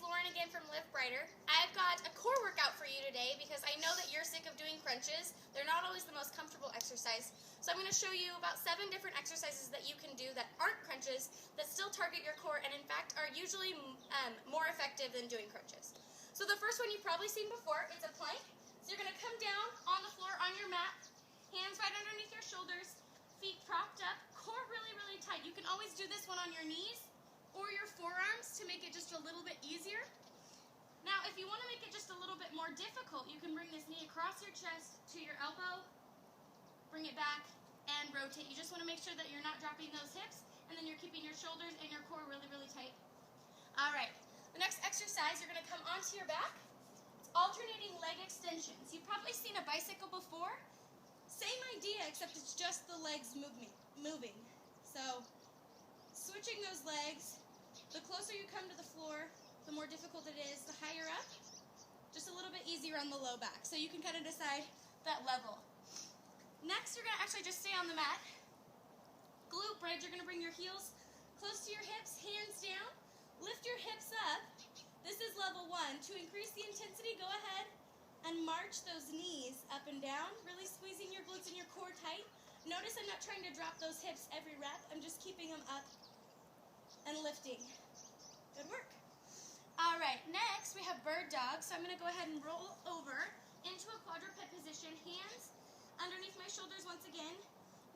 Lauren again from Live Brighter. I've got a core workout for you today because I know that you're sick of doing crunches. They're not always the most comfortable exercise. So I'm going to show you about 7 different exercises that you can do that aren't crunches, that still target your core, and in fact are usually more effective than doing crunches. So the first one you've probably seen before, it's a plank. So you're going to come down on the floor on your mat, hands right underneath your shoulders, feet propped up, core really, really tight. You can always do this one on your knees or your forearms to make it just a little bit easier. Now, if you want to make it just a little bit more difficult, you can bring this knee across your chest to your elbow, bring it back, and rotate. You just want to make sure that you're not dropping those hips, and then you're keeping your shoulders and your core really, really tight. All right, the next exercise, you're going to come onto your back. It's alternating leg extensions. You've probably seen a bicycle before. Same idea, except it's just the legs moving. So, switching those legs, the closer you come to the floor, the more difficult it is. The higher up, just a little bit easier on the low back. So you can kind of decide that level. Next, you're going to actually just stay on the mat. Glute bridge, you're going to bring your heels close to your hips, hands down. Lift your hips up. This is level 1. To increase the intensity, go ahead and march those knees up and down, really squeezing your glutes and your core tight. Notice I'm not trying to drop those hips every rep. I'm just keeping them up and lifting. Good work. All right, next we have bird dog. So I'm going to go ahead and roll over into a quadruped position. Hands underneath my shoulders once again.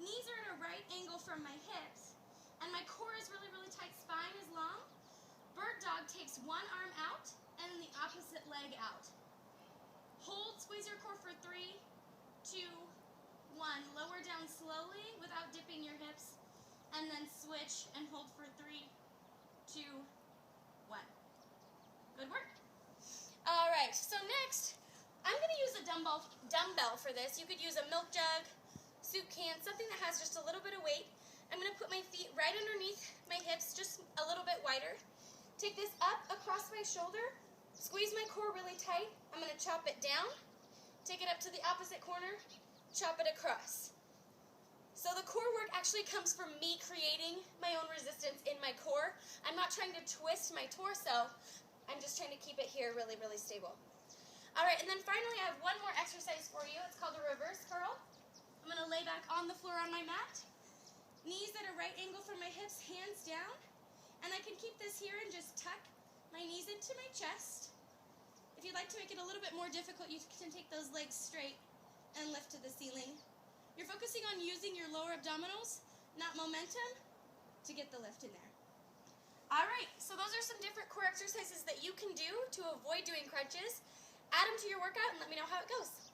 Knees are at a right angle from my hips. And my core is really, really tight. Spine is long. Bird dog takes one arm out and then the opposite leg out. Hold, squeeze your core for 3, 2, 1. Lower down slowly without dipping your hips. And then switch and hold for 3, 2, 1. Good work. All right, so next, I'm going to use a dumbbell for this. You could use a milk jug, soup can, something that has just a little bit of weight. I'm going to put my feet right underneath my hips, just a little bit wider. Take this up across my shoulder, squeeze my core really tight. I'm going to chop it down, take it up to the opposite corner, chop it across. So the core work actually comes from me creating my own resistance in my core. I'm not trying to twist my torso. I'm just trying to keep it here really, really stable. All right, and then finally I have one more exercise for you. It's called a reverse curl. I'm going to lay back on the floor on my mat. Knees at a right angle from my hips, hands down. And I can keep this here and just tuck my knees into my chest. If you'd like to make it a little bit more difficult, you can take those legs straight and lift to the ceiling. You're focusing on using your lower abdominals, not momentum, to get the lift in there. All right, so those are some different core exercises that you can do to avoid doing crunches. Add them to your workout and let me know how it goes.